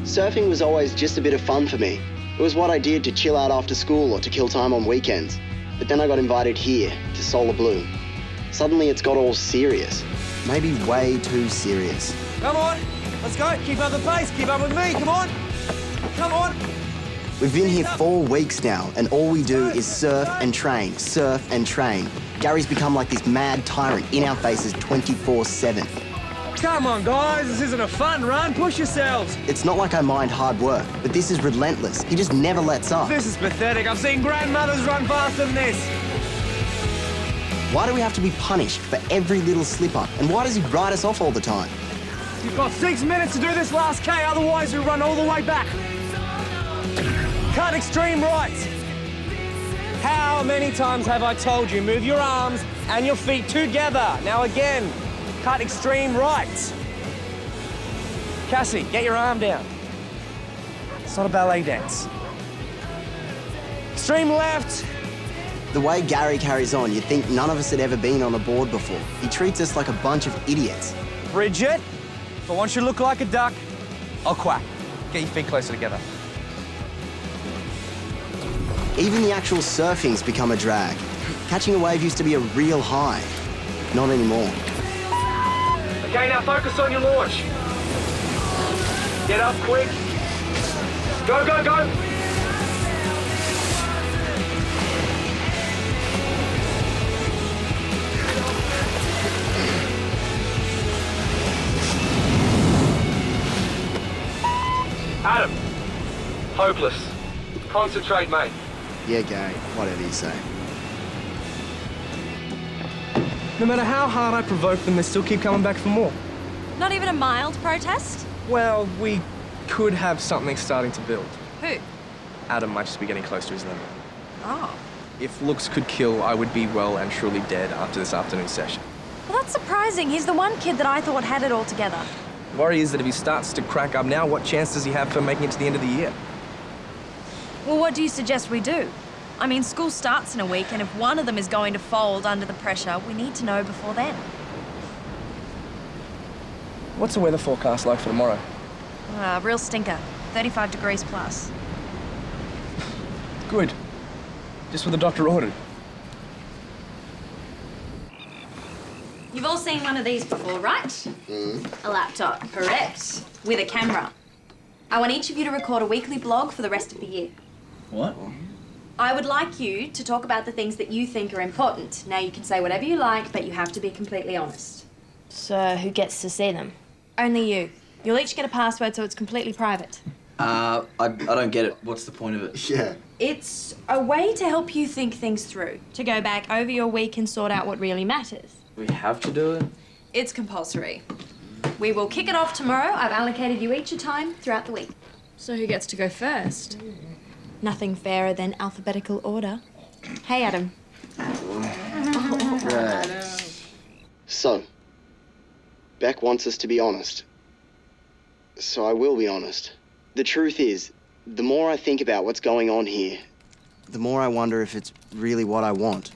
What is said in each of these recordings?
Surfing was always just a bit of fun for me. It was what I did to chill out after school or to kill time on weekends. But then I got invited here, to Solar Blue. Suddenly it's got all serious. Maybe way too serious. Come on, let's go. Keep up the pace. Keep up with me. Come on. Come on. We've been here 4 weeks now, and all we do is surf and train, surf and train. Garry's become like this mad tyrant in our faces 24/7. Come on, guys. This isn't a fun run. Push yourselves. It's not like I mind hard work, but this is relentless. He just never lets up. This is pathetic. I've seen grandmothers run faster than this. Why do we have to be punished for every little slip-up? And why does he write us off all the time? You've got 6 minutes to do this last K, otherwise we run all the way back. Cut extreme right. How many times have I told you, move your arms and your feet together? Now again, cut extreme right. Cassie, get your arm down. It's not a ballet dance. Extreme left. The way Garry carries on, you'd think none of us had ever been on a board before. He treats us like a bunch of idiots. Bridget, if I want you to look like a duck, I'll quack. Get your feet closer together. Even the actual surfing's become a drag. Catching a wave used to be a real high. Not anymore. Okay, now focus on your launch. Get up quick. Go, go, go. Adam, hopeless. Concentrate, mate. Yeah, Garry, whatever you say. No matter how hard I provoke them, they still keep coming back for more. Not even a mild protest? Well, we could have something starting to build. Who? Adam might just be getting close to his limit. Oh. If looks could kill, I would be well and truly dead after this afternoon session. Well, that's surprising. He's the one kid that I thought had it all together. The worry is that if he starts to crack up now, what chance does he have for making it to the end of the year? Well, what do you suggest we do? I mean, school starts in a week, and if one of them is going to fold under the pressure, we need to know before then. What's the weather forecast like for tomorrow? Real stinker. 35 degrees plus. Good. Just what the doctor ordered. You've all seen one of these before, right? A laptop, correct. With a camera. I want each of you to record a weekly blog for the rest of the year. What? I would like you to talk about the things that you think are important. Now, you can say whatever you like, but you have to be completely honest. So who gets to see them? Only you. You'll each get a password, so it's completely private. I don't get it. What's the point of it? Yeah. It's a way to help you think things through, to go back over your week and sort out what really matters. We have to do it? It's compulsory. We will kick it off tomorrow. I've allocated you each a time throughout the week. So who gets to go first? Nothing fairer than alphabetical order. Hey, Adam. Right. So, Beck wants us to be honest. So I will be honest. The truth is, the more I think about what's going on here, the more I wonder if it's really what I want.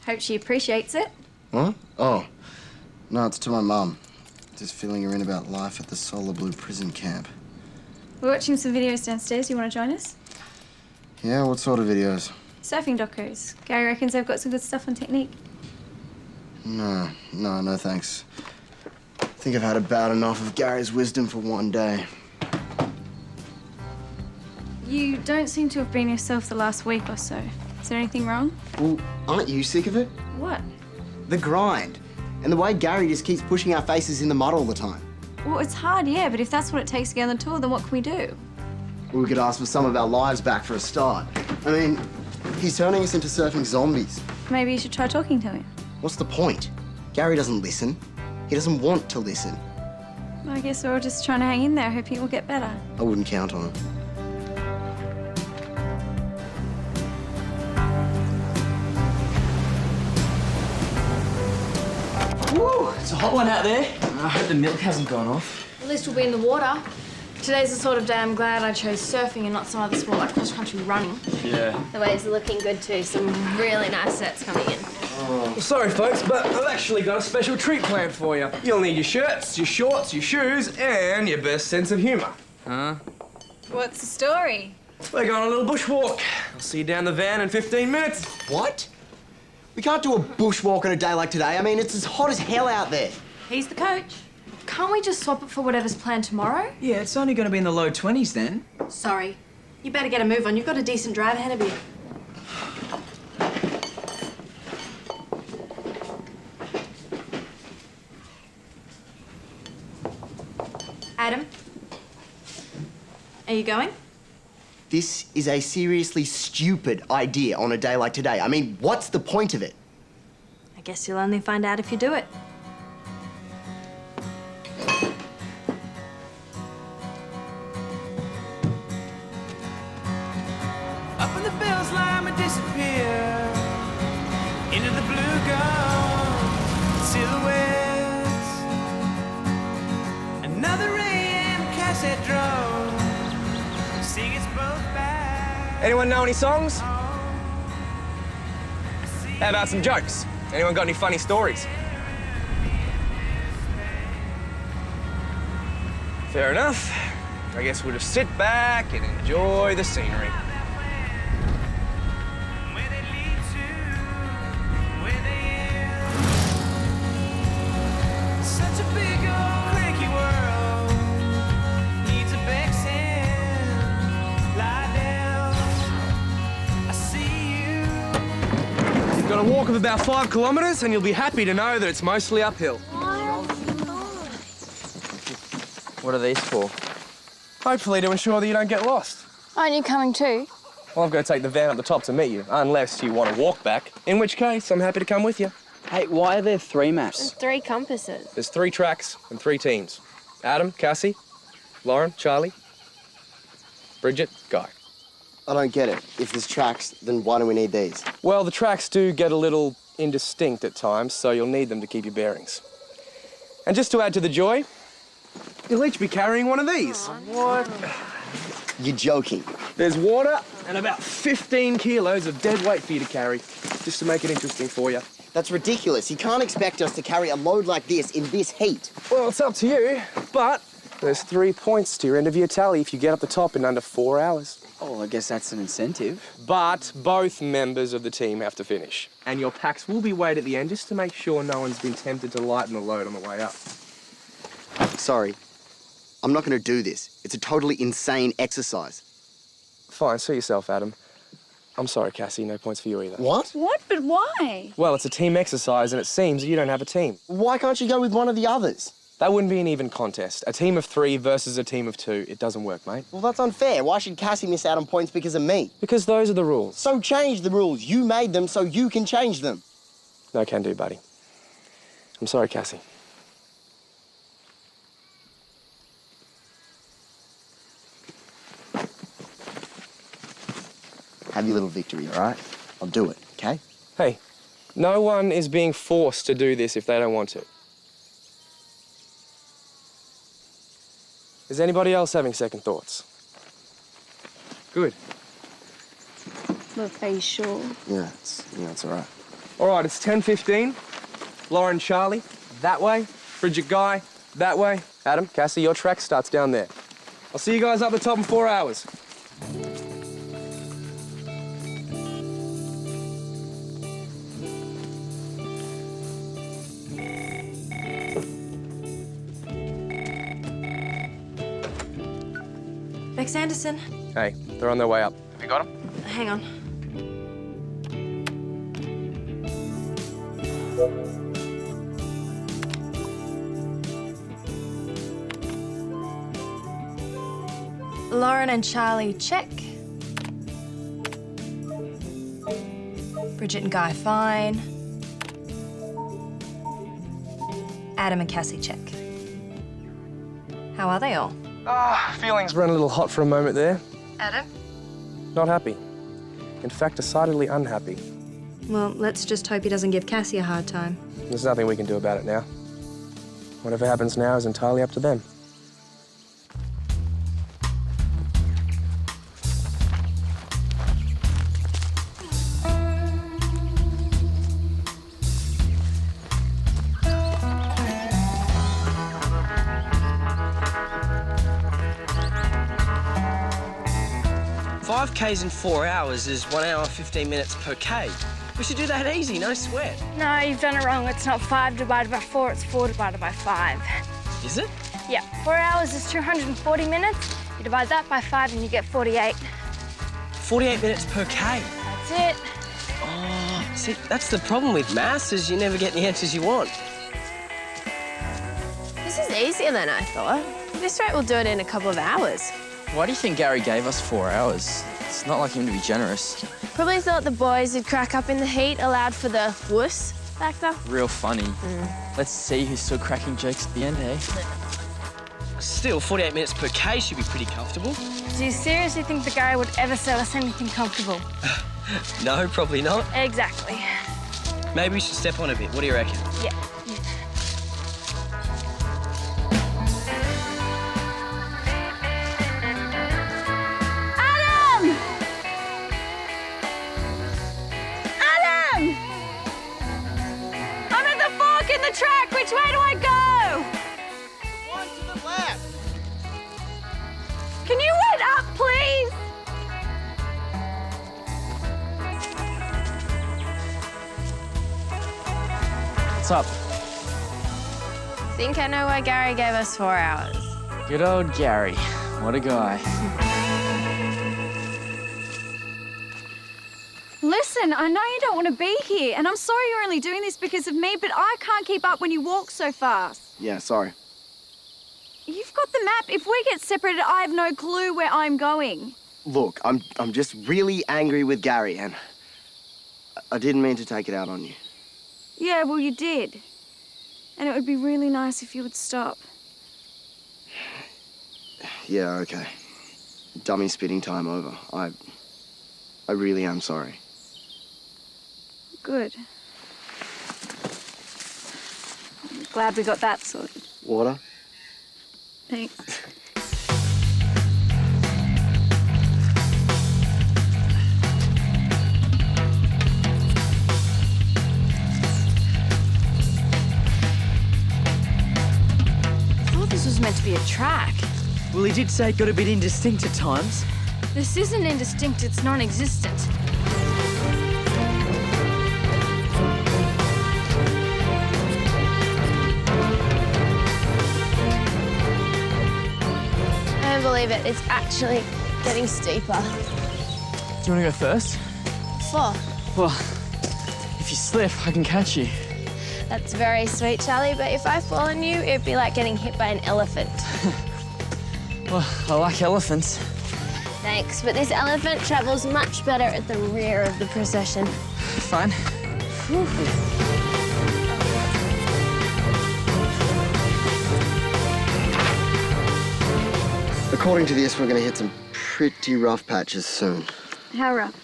Hope she appreciates it. What? Oh. No, it's to my mum. Just filling her in about life at the Solar Blue prison camp. We're watching some videos downstairs. You want to join us? Yeah, what sort of videos? Surfing docos. Garry reckons they've got some good stuff on technique. No thanks. I think I've had about enough of Garry's wisdom for one day. You don't seem to have been yourself the last week or so. Is there anything wrong? Well, aren't you sick of it? What? The grind. And the way Garry just keeps pushing our faces in the mud all the time. Well, it's hard, yeah, but if that's what it takes to get on the tour, then what can we do? Well, we could ask for some of our lives back for a start. I mean, he's turning us into surfing zombies. Maybe you should try talking to him. What's the point? Garry doesn't listen. He doesn't want to listen. I guess we're all just trying to hang in there, hoping it will get better. I wouldn't count on it. Woo! It's a hot one out there. I hope the milk hasn't gone off. At least we'll be in the water. Today's the sort of day I'm glad I chose surfing and not some other sport like cross-country running. Yeah. The waves are looking good too. Some really nice sets coming in. Oh, Well, sorry, folks, but I've actually got a special treat planned for you. You'll need your shirts, your shorts, your shoes, and your best sense of humour. Huh? What's the story? We're going on a little bushwalk. I'll see you down the van in 15 minutes. What? We can't do a bushwalk on a day like today. I mean, it's as hot as hell out there. He's the coach. Can't we just swap it for whatever's planned tomorrow? Yeah, it's only going to be in the low 20s then. Sorry. You better get a move on. You've got a decent drive ahead of you. Adam? Are you going? This is a seriously stupid idea on a day like today. I mean, what's the point of it? I guess you'll only find out if you do it. Up in the bill's line and disappear into the blue gold silhouettes. Another AM cassette drove. Sing us both back. Anyone know any songs? How about some jokes? Anyone got any funny stories? Fair enough. I guess we'll just sit back and enjoy the scenery. Where they lead to, where they end. Such a big old cranky world needs a backsand. Lie down. I see you. You've got a walk of about 5 kilometres and you'll be happy to know that it's mostly uphill. What are these for? Hopefully to ensure that you don't get lost. Aren't you coming too? Well, I've got to take the van up the top to meet you, unless you want to walk back, in which case I'm happy to come with you. Hey, why are there 3 maps? 3 compasses. There's 3 tracks and 3 teams. Adam, Cassie, Lauren, Charlie, Bridget, Guy. I don't get it. If there's tracks, then why do we need these? Well, the tracks do get a little indistinct at times, so you'll need them to keep your bearings. And just to add to the joy, you'll each be carrying one of these. What? You're joking. There's water and about 15 kilos of dead weight for you to carry, just to make it interesting for you. That's ridiculous. You can't expect us to carry a load like this in this heat. Well, it's up to you, but there's 3 points to your end of your tally if you get up the top in under 4 hours. Oh, I guess that's an incentive. But both members of the team have to finish. And your packs will be weighed at the end just to make sure no one's been tempted to lighten the load on the way up. Sorry. I'm not going to do this. It's a totally insane exercise. Fine, suit yourself, Adam. I'm sorry, Cassie, no points for you either. What? What? But why? Well, it's a team exercise and it seems that you don't have a team. Why can't you go with one of the others? That wouldn't be an even contest. A team of 3 versus a team of 2. It doesn't work, mate. Well, that's unfair. Why should Cassie miss out on points because of me? Because those are the rules. So change the rules. You made them so you can change them. No can do, buddy. I'm sorry, Cassie. Have your little victory, all right? I'll do it, okay? Hey, no one is being forced to do this if they don't want to. Is anybody else having second thoughts? Good. Look, are you sure? Yeah, it's all right. All right, it's 10:15. Lauren, Charlie, that way. Bridget, Guy, that way. Adam, Cassie, your track starts down there. I'll see you guys up the top in 4 hours. Bex Anderson. Hey, they're on their way up. Have you got them? Hang on. Lauren and Charlie, check. Bridget and Guy, fine. Adam and Cassie, check. How are they all? Feelings ran a little hot for a moment there. Adam? Not happy. In fact, decidedly unhappy. Well, let's just hope he doesn't give Cassie a hard time. There's nothing we can do about it now. Whatever happens now is entirely up to them. 5Ks in 4 hours is 1 hour 15 minutes per K. We should do that easy, no sweat. No, you've done it wrong. It's not 5 divided by 4, it's 4 divided by 5. Is it? Yeah, 4 hours is 240 minutes. You divide that by 5 and you get 48. 48 minutes per K. That's it. Oh, see, that's the problem with maths, is you never get the answers you want. This is easier than I thought. At this rate, we'll do it in a couple of hours. Why do you think Garry gave us 4 hours? It's not like him to be generous. Probably thought the boys would crack up in the heat, allowed for the wuss factor. Real funny. Let's see who's still cracking jokes at the end, eh? Still, 48 minutes per K should be pretty comfortable. Do you seriously think the Garry would ever sell us anything comfortable? No, probably not. Exactly. Maybe we should step on a bit. What do you reckon? Yeah. Track, which way do I go? One to the left. Can you wait up, please? What's up? Think I know why Garry gave us 4 hours. Good old Garry. What a guy. Listen, I know you don't want to be here, and I'm sorry you're only doing this because of me, but I can't keep up when you walk so fast. Yeah, sorry. You've got the map. If we get separated, I have no clue where I'm going. Look, I'm just really angry with Garry, and I didn't mean to take it out on you. Yeah, well, you did. And it would be really nice if you would stop. Yeah, okay. Dummy spitting time over. I really am sorry. Good. I'm glad we got that sorted. Water? Thanks. I thought this was meant to be a track. Well, he did say it got a bit indistinct at times. This isn't indistinct, it's non-existent. I don't believe it. It's actually getting steeper. Do you want to go first? Four. Well, if you slip, I can catch you. That's very sweet, Charlie, but if I fall on you, it'd be like getting hit by an elephant. Well, I like elephants. Thanks, but this elephant travels much better at the rear of the procession. Fine. According to this, we're going to hit some pretty rough patches soon. How rough?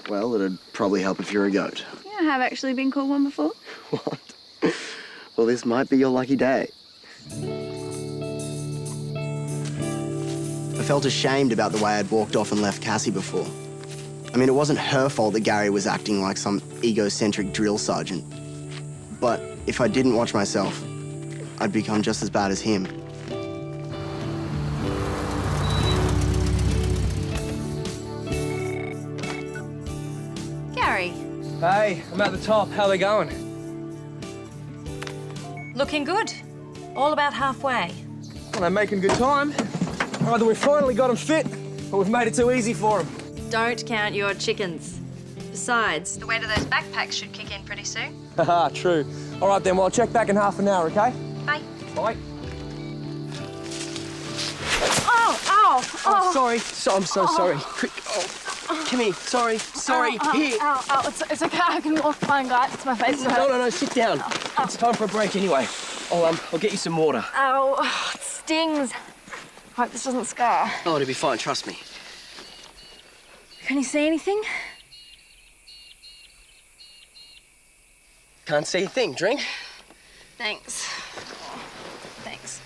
Well, it'd probably help if you're a goat. Yeah, I have actually been called one before. What? Well, this might be your lucky day. I felt ashamed about the way I'd walked off and left Cassie before. I mean, it wasn't her fault that Garry was acting like some egocentric drill sergeant. But if I didn't watch myself, I'd become just as bad as him. Garry, Hey, I'm at the top. How are they going? looking good. All about halfway. Well, they're making good time. Either we finally got them fit, or we've made it too easy for them. Don't count your chickens. Besides, the weight of those backpacks should kick in pretty soon. Haha, true. All right then, well, I'll check back in half an hour, okay? Bye. Bye. Oh, Sorry. I'm so sorry. Quick. Oh, come here. Sorry. Here. Ow, it's okay, I can walk fine, guys. It's my face. No, sit down. It's time for a break anyway. I'll get you some water. Ow, it stings. Hope this doesn't scar. Oh, it'll be fine, trust me. Can you see anything? Can't see a thing. Drink? Thanks. Thanks.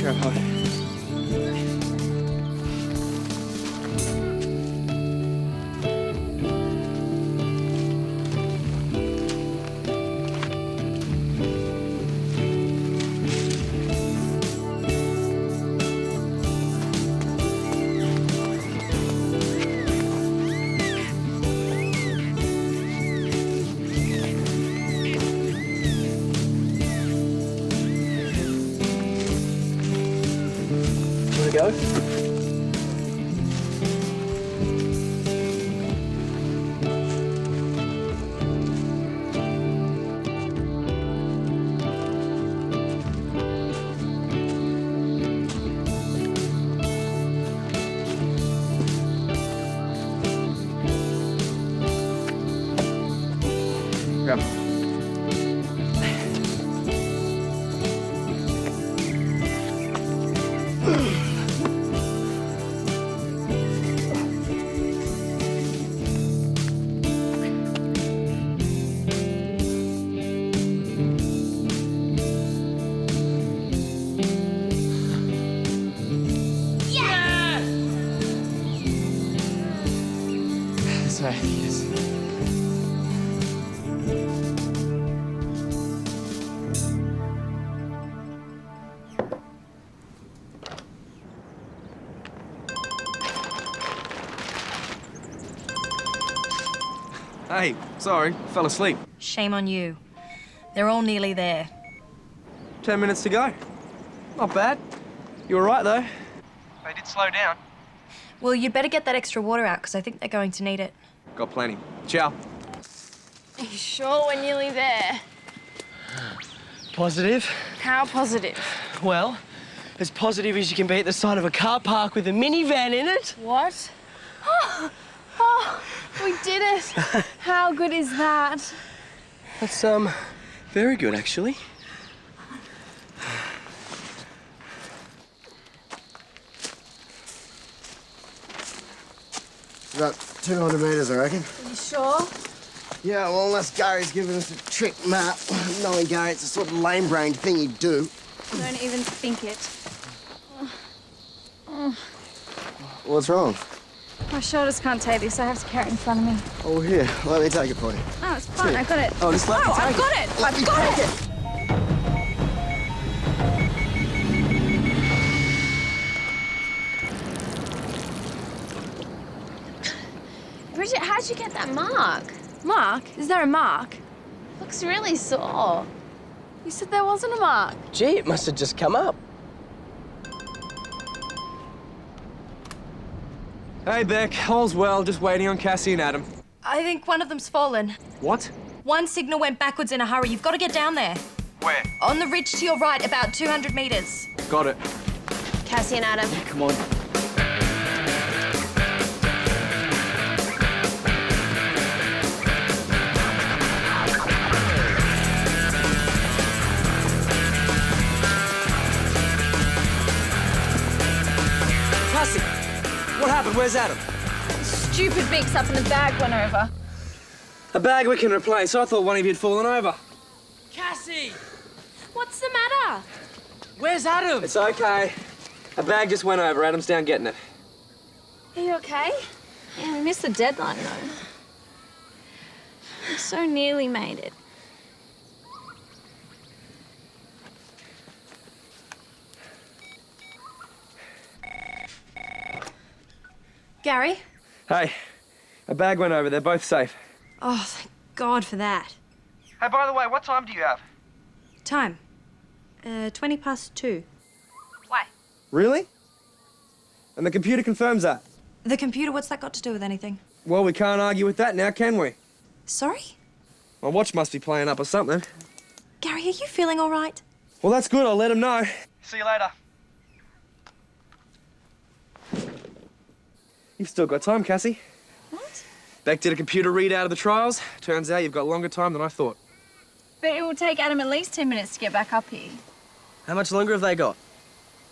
Go home. go. Grab. This way, yes. Hey, sorry, fell asleep. Shame on you. They're all nearly there. 10 minutes to go. Not bad. You were right, though. They did slow down. Well, you'd better get that extra water out, because I think they're going to need it. Got plenty. Ciao. Are you sure we're nearly there? Positive? How positive? Well, as positive as you can be at the side of a car park with a minivan in it. What? Oh, we did it. How good is that? That's, very good, actually. About 200 metres, I reckon. Are you sure? Yeah, well, unless Gary's giving us a trick map. Knowing Gary, it's the sort of lame-brained thing he'd do. Don't even think it. What's wrong? My shoulders can't take this. I have to carry it in front of me. Oh, here, let me take it for you. Oh, it's fine. I got it. Oh, just let me take I've got it. I've got it. Bridget, how'd you get that mark? Mark? Is there a mark? Looks really sore. You said there wasn't a mark. Gee, it must have just come up. Hey, Beck. All's well. Just waiting on Cassie and Adam. I think one of them's fallen. What? One signal went backwards in a hurry. You've got to get down there. Where? On the ridge to your right, about 200 metres. Got it. Cassie and Adam. Come on. Cassie, what happened? Where's Adam? Stupid mix-up and the bag went over. A bag we can replace. I thought one of you'd fallen over. Cassie! What's the matter? Where's Adam? It's okay. A bag just went over. Adam's down getting it. Are you okay? Yeah, we missed the deadline, though. We so nearly made it. Garry? Hey, a bag went over. They're both safe. Oh, thank God for that. Hey, by the way, what time do you have? Time? 20 past 2. Why? Really? And the computer confirms that. The computer, what's that got to do with anything? Well, we can't argue with that now, can we? Sorry? My watch must be playing up or something. Garry, are you feeling all right? Well, that's good. I'll let him know. See you later. You've still got time, Cassie. What? Beck did a computer readout of the trials. Turns out you've got longer time than I thought. But it will take Adam at least 10 minutes to get back up here. How much longer have they got?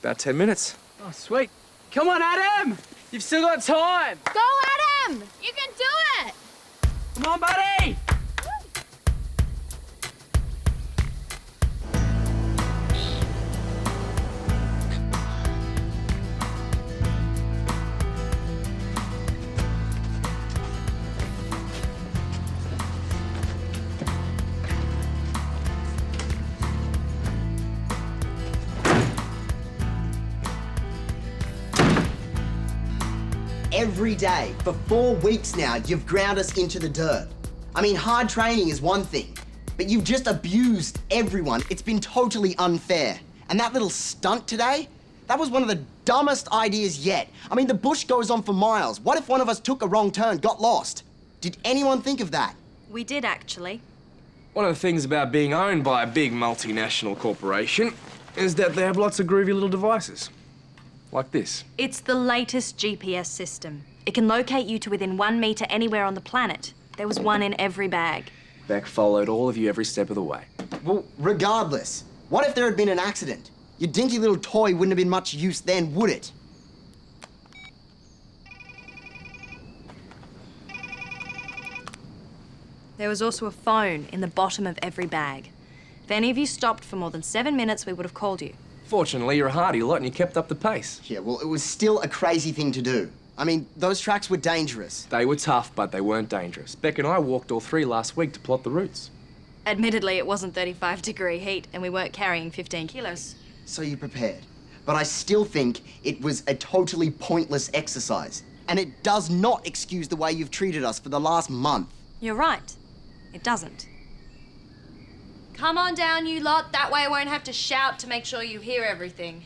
About 10 minutes. Oh, sweet. Come on, Adam! You've still got time! Go, Adam! You can do it! Come on, buddy! Every day, for 4 weeks now, you've ground us into the dirt. I mean, hard training is one thing, but you've just abused everyone. It's been totally unfair. And that little stunt today, That was one of the dumbest ideas yet. I mean, the bush goes on for miles. What if one of us took a wrong turn, got lost? Did anyone think of that? We did, actually. One of the things about being owned by a big multinational corporation is that they have lots of groovy little devices. Like this. It's the latest GPS system. It can locate you to within 1 metre anywhere on the planet. There was one in every bag. Beck followed all of you every step of the way. Well, regardless, what if there had been an accident? Your dinky little toy wouldn't have been much use then, would it? There was also a phone in the bottom of every bag. If any of you stopped for more than 7 minutes, we would have called you. Fortunately, you're a hardy lot and you kept up the pace. Yeah, well, it was still a crazy thing to do. I mean, those tracks were dangerous. They were tough, but they weren't dangerous. Beck and I walked all 3 last week to plot the routes. Admittedly, it wasn't 35-degree heat and we weren't carrying 15 kilos. So you prepared. But I still think it was a totally pointless exercise. And it does not excuse the way you've treated us for the last month. You're right. It doesn't. Come on down, you lot. That way I won't have to shout to make sure you hear everything.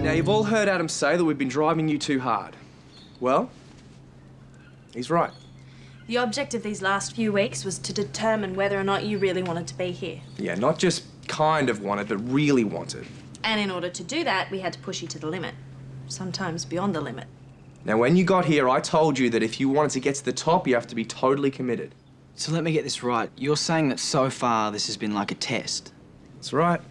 Now, you've all heard Adam say that we've been driving you too hard. Well, he's right. The object of these last few weeks was to determine whether or not you really wanted to be here. Yeah, not just kind of wanted, but really wanted. And in order to do that, we had to push you to the limit. Sometimes beyond the limit. Now, when you got here, I told you that if you wanted to get to the top, you have to be totally committed. So let me get this right. You're saying that so far this has been like a test? That's right.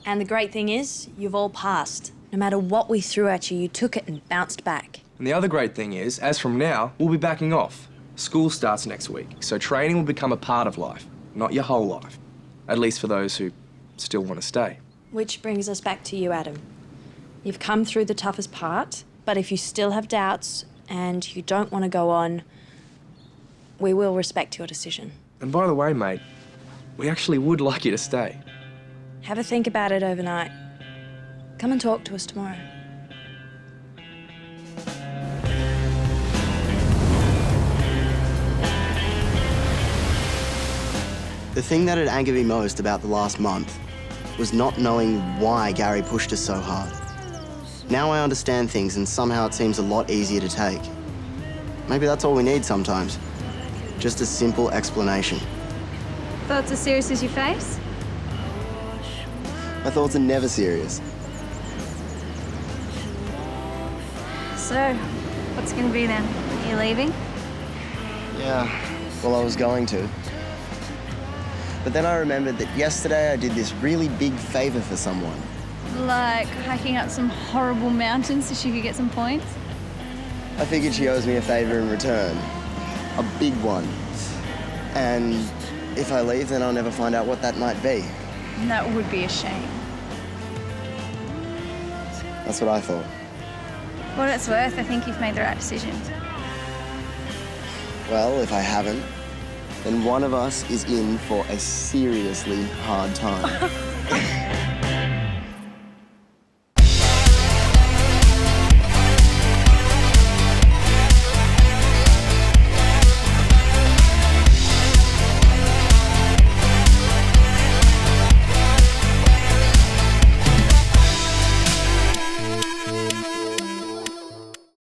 And the great thing is, you've all passed. No matter what we threw at you, you took it and bounced back. And the other great thing is, as from now, we'll be backing off. School starts next week, so training will become a part of life, not your whole life. At least for those who still want to stay. Which brings us back to you, Adam. You've come through the toughest part, but if you still have doubts and you don't want to go on, we will respect your decision. And by the way, mate, we actually would like you to stay. Have a think about it overnight. Come and talk to us tomorrow. The thing that had angered me most about the last month was not knowing why Garry pushed us so hard. Now I understand things and somehow it seems a lot easier to take. Maybe that's all we need sometimes. Just a simple explanation. Thoughts as serious as your face? My thoughts are never serious. So, what's it gonna be then? Are you leaving? Yeah, well, I was going to. But then I remembered that yesterday I did this really big favor for someone. Like hiking up some horrible mountains so she could get some points? I figured she owes me a favor in return. A big one. And if I leave, then I'll never find out what that might be. That would be a shame. That's what I thought. For what it's worth, I think you've made the right decision. Well, if I haven't, then one of us is in for a seriously hard time.